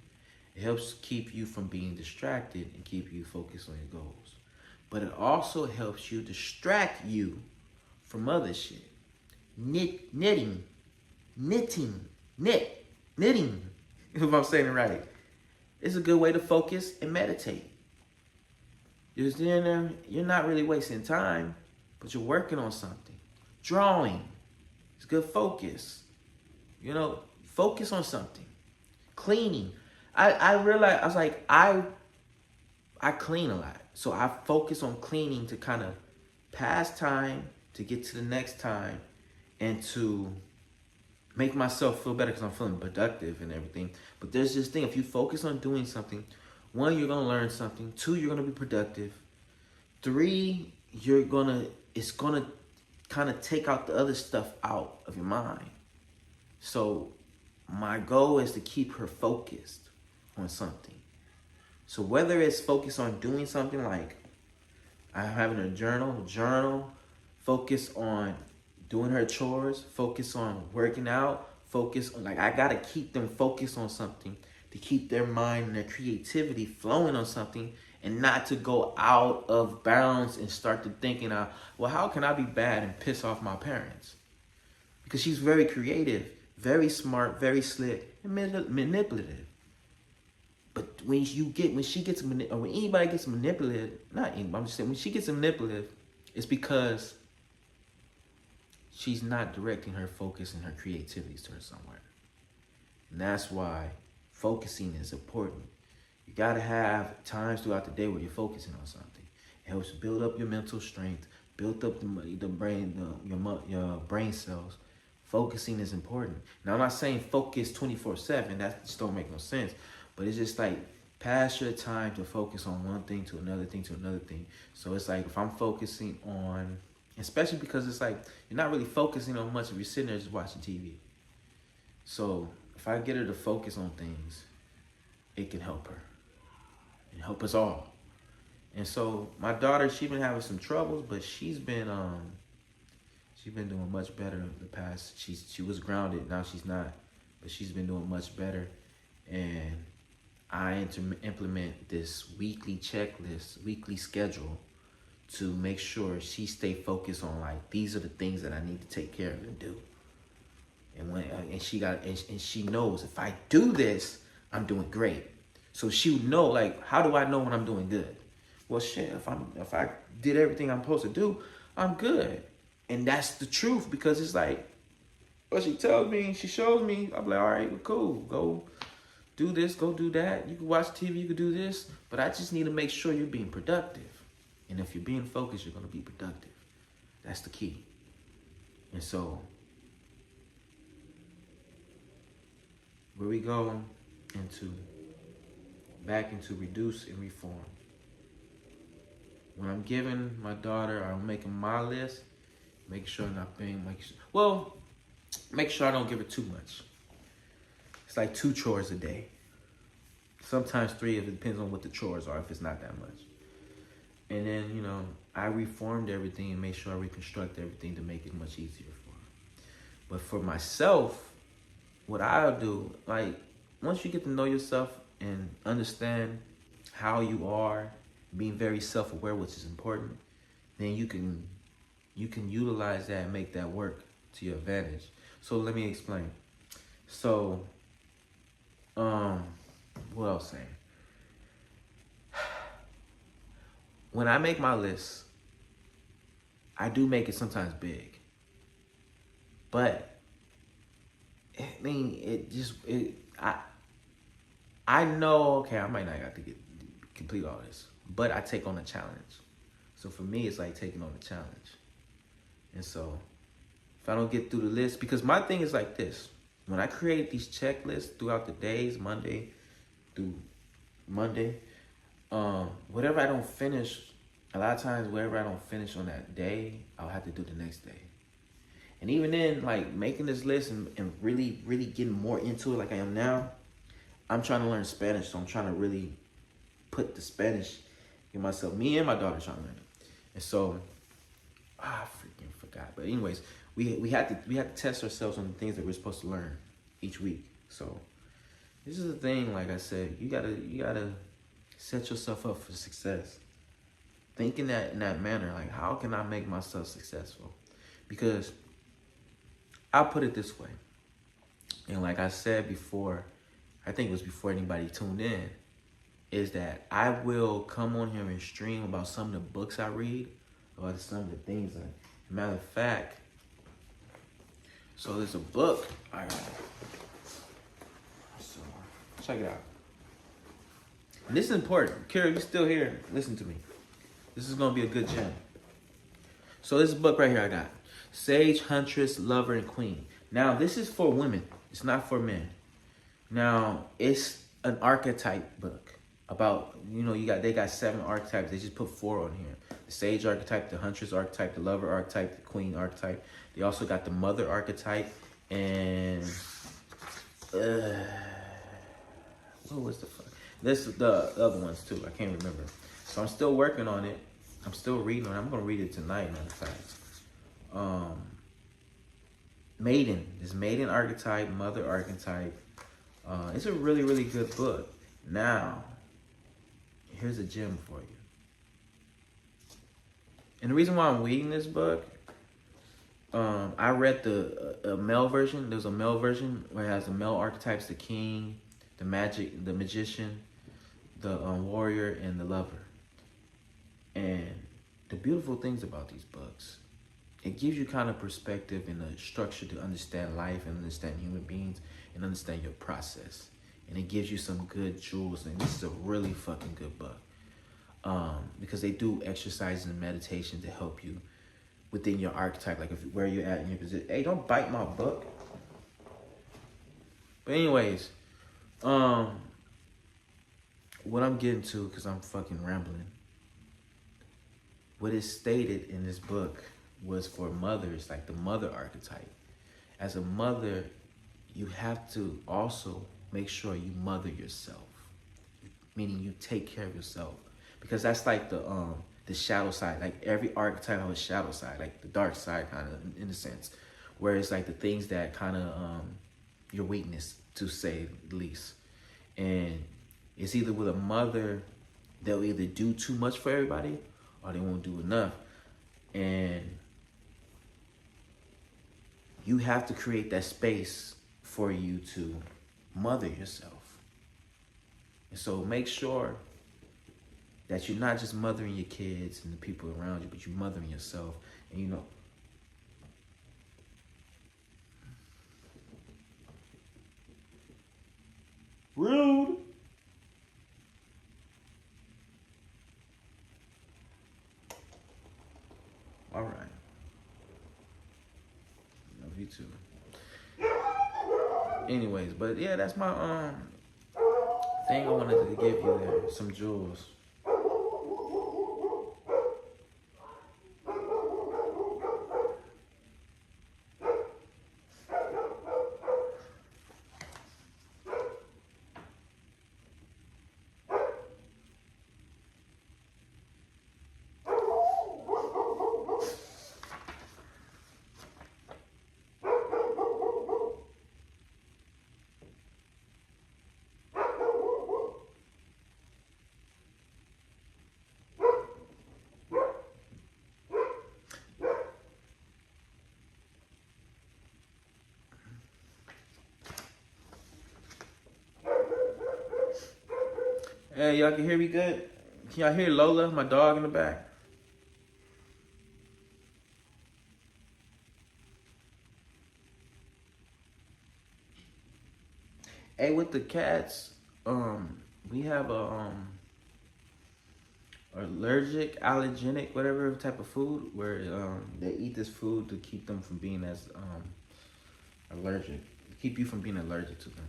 It helps keep you from being distracted and keep you focused on your goals. But it also helps you distract you from other shit. Knitting. If I'm saying it right. It's a good way to focus and meditate. You're sitting there, you're not really wasting time, but you're working on something. Drawing. It's good focus. You know, focus on something. Cleaning. I realized, I was like, I clean a lot. So I focus on cleaning to kind of pass time, to get to the next time, and to make myself feel better because I'm feeling productive and everything. But there's this thing, if you focus on doing something, 1, you're going to learn something. 2, you're going to be productive. 3, it's going to kind of take out the other stuff out of your mind. So my goal is to keep her focused on something. So whether it's focused on doing something like I'm having a journal, focus on doing her chores, focus on working out, focus on, like, I gotta keep them focused on something to keep their mind and their creativity flowing on something and not to go out of bounds and start to thinking, well, how can I be bad and piss off my parents? Because she's very creative, very smart, very slick, and manipulative. But when anybody gets manipulative, not anybody, I'm just saying, when she gets manipulative, it's because she's not directing her focus and her creativities to her somewhere. And that's why focusing is important. You gotta have times throughout the day where you're focusing on something. It helps build up your mental strength, build up the brain, your brain cells. Focusing is important. Now, I'm not saying focus 24/7. That just don't make no sense. But it's just like pass your time to focus on one thing to another thing to another thing. So it's like if I'm focusing on, especially because it's like you're not really focusing on much if you're sitting there just watching TV. So if I get her to focus on things, it can help her and help us all. And so my daughter, she's been having some troubles, but she's been doing much better in the past. She was grounded, now she's not, but she's been doing much better. And I implement this weekly checklist, weekly schedule to make sure she stay focused on, like, these are the things that I need to take care of and do. And she knows if I do this, I'm doing great. So she would know, like, how do I know when I'm doing good? Well, shit, if I did everything I'm supposed to do, I'm good. And that's the truth, because it's like, what she tells me, she shows me, I'm like, all right, well, cool, go do this, go do that. You can watch TV, you can do this, but I just need to make sure you're being productive. And if you're being focused, you're going to be productive. That's the key. And so, where we go back into reduce and reform. When I'm giving my daughter, I'm making my list, make sure I'm not being, make sure I don't give her too much. It's like 2 chores a day. Sometimes 3 if it depends on what the chores are, if it's not that much. And then, I reformed everything and made sure I reconstruct everything to make it much easier for her. But for myself, what I'll do, like, once you get to know yourself and understand how you are, being very self-aware, which is important, then you can utilize that and make that work to your advantage. So let me explain. So, what I was saying. When I make my list, I do make it sometimes big. But I know, okay, I might not have to complete all this, but I take on a challenge. So for me, it's like taking on a challenge. And so if I don't get through the list, because my thing is like this. When I create these checklists throughout the days, Monday through Monday, whatever I don't finish, a lot of times whatever I don't finish on that day, I'll have to do the next day. And even then, like making this list and really, really getting more into it like I am now, I'm trying to learn Spanish, so I'm trying to really put the Spanish in myself. Me and my daughter trying to learn it. And so, I freaking forgot. But anyways, we had to test ourselves on the things that we're supposed to learn each week. So this is the thing, like I said, you gotta set yourself up for success. Thinking that in that manner, like how can I make myself successful? Because I'll put it this way. And like I said before, I think it was before anybody tuned in, is that I will come on here and stream about some of the books I read, or some of the things. Matter of fact, so there's a book I read. So check it out. And this is important. Kira, you still here? Listen to me. This is gonna be a good gem. So this book right here I got. Sage, Huntress, Lover, and Queen. Now this is for women. It's not for men. Now it's an archetype book about, they got 7 archetypes. They just put 4 on here. The Sage archetype, the Huntress archetype, the Lover archetype, the Queen archetype. They also got the Mother archetype, and what was the fuck? This is the other ones too. I can't remember. So I'm still working on it. I'm still reading on it. I'm gonna read it tonight, matter of fact. Maiden. This Maiden archetype, Mother archetype. It's a really, really good book. Now, here's a gem for you. And the reason why I'm reading this book, I read the male version. There's a male version where it has the male archetypes: the king, the magician, the warrior, and the lover. And the beautiful things about these books, it gives you kind of perspective and a structure to understand life and understand human beings and understand your process. And it gives you some good jewels. And this is a really fucking good book. Because they do exercises and meditation to help you within your archetype, like where you're at in your position. Hey, don't bite my book. But anyways, what I'm getting to, because I'm fucking rambling, what is stated in this book was for mothers, like the mother archetype. As a mother, you have to also make sure you mother yourself, meaning you take care of yourself, because that's like the shadow side. Like every archetype has a shadow side, like the dark side, kind of in a sense, where it's like the things that kind of your weakness, to say the least. And it's either with a mother, they'll either do too much for everybody or they won't do enough. And you have to create that space for you to mother yourself. And so make sure that you're not just mothering your kids and the people around you, but you're mothering yourself. And rude. All right. Love you too. Anyways, but yeah, that's my thing I wanted to give you there. Some jewels. Hey, y'all can hear me good? Can y'all hear Lola, my dog, in the back? Hey, with the cats, we have a allergenic, whatever type of food, where they eat this food to keep them from being as allergic, keep you from being allergic to them.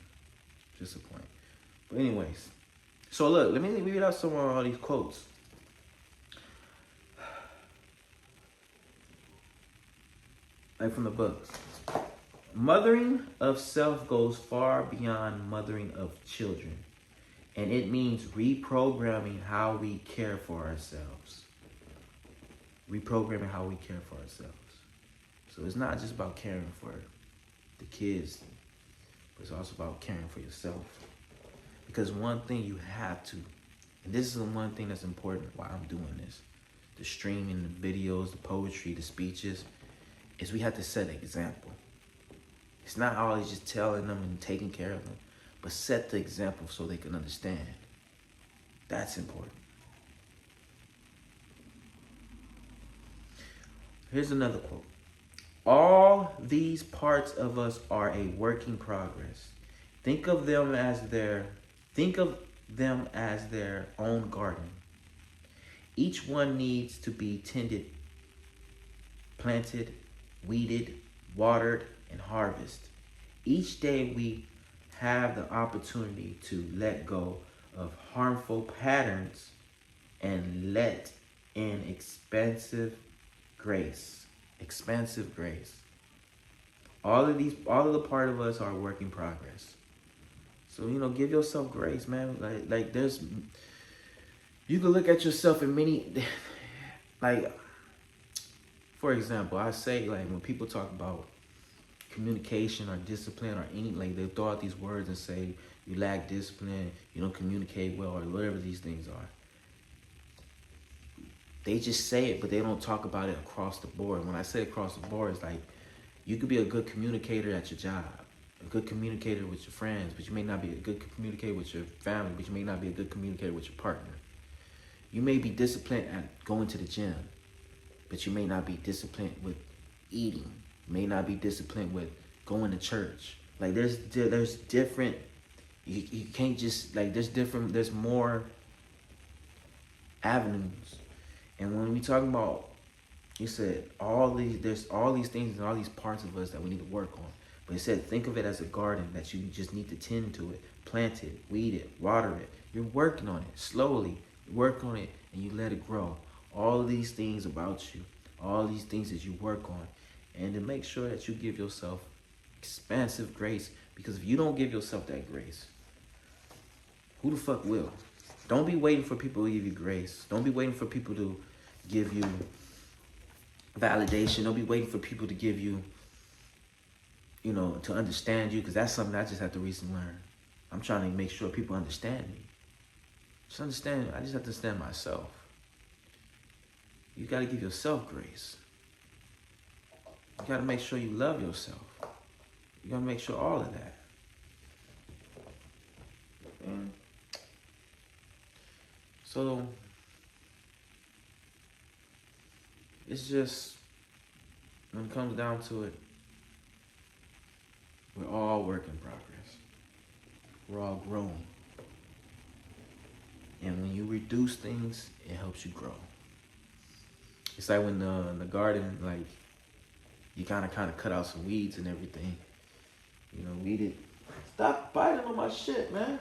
Just a point. But anyways, So look, let me read out some of all these quotes. Like from the books. Mothering of self goes far beyond mothering of children. And it means reprogramming how we care for ourselves. Reprogramming how we care for ourselves. So it's not just about caring for the kids, but it's also about caring for yourself. Because one thing you have to, and this is the one thing that's important why I'm doing this, the streaming, the videos, the poetry, the speeches, is we have to set an example. It's not always just telling them and taking care of them, but set the example so they can understand. That's important. Here's another quote. All these parts of us are a work in progress. Think of them as their own garden. Each one needs to be tended, planted, weeded, watered, and harvested. Each day we have the opportunity to let go of harmful patterns and let in expansive grace. Expansive grace. All of the part of us are a work in progress. So, give yourself grace, man. Like there's, you can look at yourself in many, like, for example, I say, like, when people talk about communication or discipline or any, like, they throw out these words and say, you lack discipline, you don't communicate well, or whatever these things are. They just say it, but they don't talk about it across the board. When I say across the board, it's like, you could be a good communicator at your job, a good communicator with your friends, but you may not be a good communicator with your family, but you may not be a good communicator with your partner. You may be disciplined at going to the gym, but you may not be disciplined with eating. You may not be disciplined with going to church. Like, there's different, you can't just, like, there's more avenues. And when we talk about, you said there's all these things and all these parts of us that we need to work on. But it said, think of it as a garden that you just need to tend to it, plant it, weed it, water it. You're working on it slowly. You work on it and you let it grow. All of these things about you, all these things that you work on, and to make sure that you give yourself expansive grace. Because if you don't give yourself that grace, who the fuck will? Don't be waiting for people to give you grace. Don't be waiting for people to give you validation. Don't be waiting for people to give you, to understand you, because that's something I just have to recently learn. I'm trying to make sure people understand me. I just have to understand myself. You got to give yourself grace. You got to make sure you love yourself. You got to make sure all of that. And so, it's just, when it comes down to it, we're all work in progress. We're all growing. And when you reduce things, it helps you grow. It's like when in the garden, like, you kind of cut out some weeds and everything. Weed it. Stop biting on my shit, man.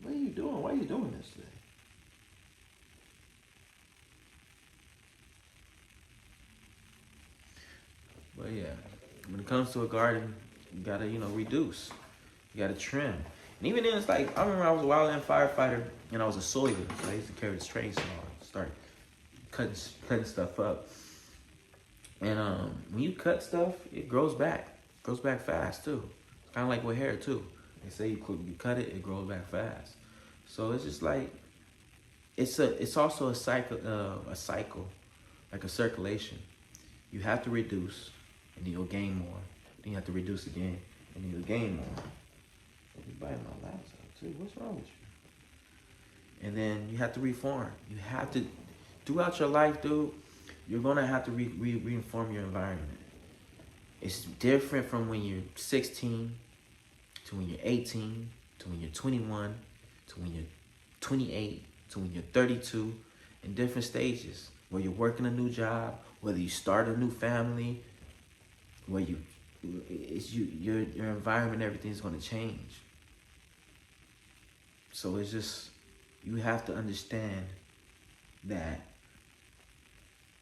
What are you doing? Why are you doing this today? But yeah, when it comes to a garden, you gotta, reduce. You gotta trim. And even then, it's like, I remember I was a wildland firefighter and I was a sawyer. So I used to carry this train saw and start cutting stuff up. And when you cut stuff, it grows back. It grows back fast too. Kind of like with hair too. They say you cut it, it grows back fast. So it's just like, it's also a cycle, like a circulation. You have to reduce, and then you'll gain more. Then you have to reduce again, and then you'll gain more. You're biting my laptop too. What's wrong with you? And then you have to reform. You have to, throughout your life, dude, you're gonna have to reform your environment. It's different from when you're 16 to when you're 18 to when you're 21 to when you're 28 to when you're 32, in different stages. Where you're working a new job, whether you start a new family, where you it's your environment, everything's going to change. So it's just, you have to understand that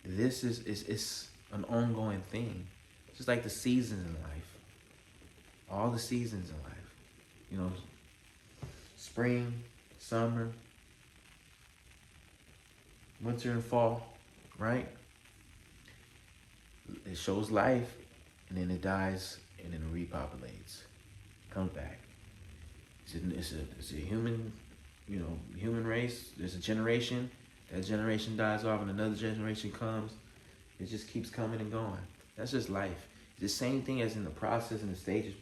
this is it's an ongoing thing. Just like the seasons in life. All the seasons in life. You know, spring, summer, winter and fall, right? It shows life, and then it dies, and then it repopulates, comes back. It's a human, human race. There's a generation. That generation dies off, and another generation comes. It just keeps coming and going. That's just life. It's the same thing as in the process and the stages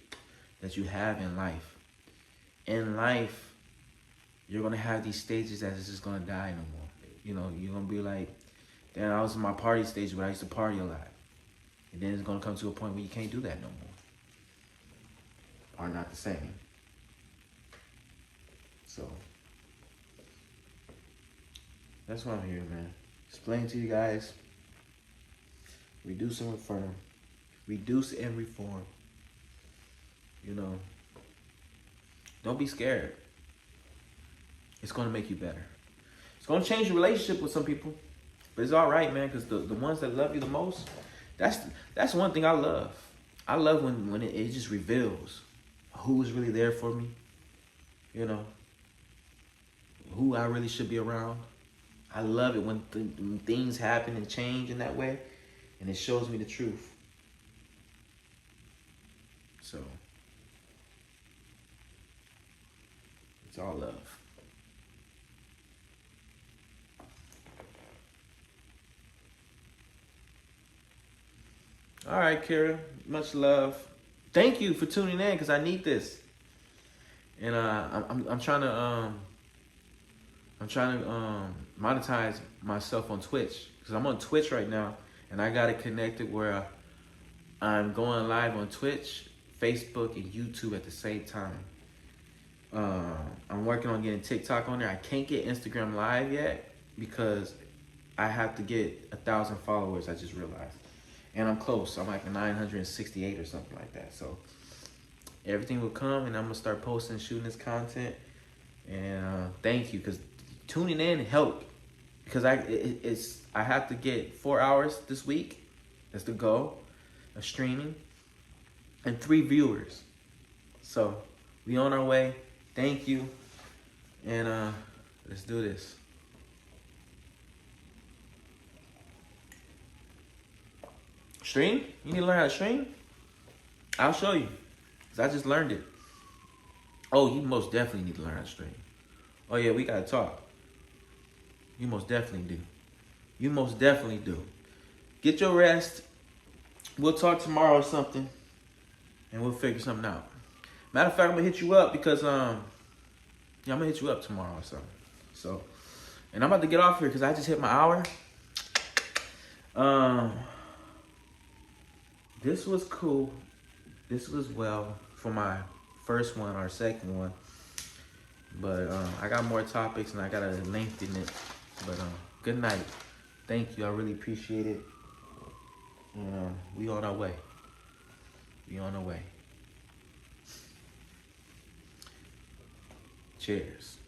that you have in life. In life, you're gonna have these stages that is just gonna die no more. You're gonna be like, damn, I was in my party stage where I used to party a lot. And then it's gonna come to a point where you can't do that no more. Are not the same. So that's why I'm here, man. Explain to you guys. Reduce and reform. Reduce and reform. Don't be scared. It's gonna make you better. It's gonna change your relationship with some people. But it's all right, man, because the ones that love you the most, that's one thing I love. I love when it just reveals who is really there for me. Who I really should be around. I love it when things happen and change in that way, and it shows me the truth. So it's all love. All right, Kira. Much love. Thank you for tuning in, because I need this. And I'm trying to monetize myself on Twitch, because I'm on Twitch right now, and I got it connected where I'm going live on Twitch, Facebook, and YouTube at the same time. I'm working on getting TikTok on there. I can't get Instagram Live yet because I have to get 1,000 followers. I just realized, and I'm close. I'm like 968 or something like that. So everything will come, and I'm gonna start posting, shooting this content. And thank you, because tuning in helped, because I have to get 4 hours this week. That's the goal of streaming, and 3 viewers. So we on our way. Thank you, and let's do this. Stream? You need to learn how to stream? I'll show you, because I just learned it. Oh, you most definitely need to learn how to stream. Oh yeah, we gotta talk. You most definitely do. You most definitely do. Get your rest. We'll talk tomorrow or something, and we'll figure something out. Matter of fact, I'm gonna hit you up because I'm gonna hit you up tomorrow or something. So, and I'm about to get off here because I just hit my hour. This was cool. This was well for my first one or second one. But I got more topics, and I gotta lengthen it. But good night. Thank you. I really appreciate it. And we on our way. We on our way. Cheers.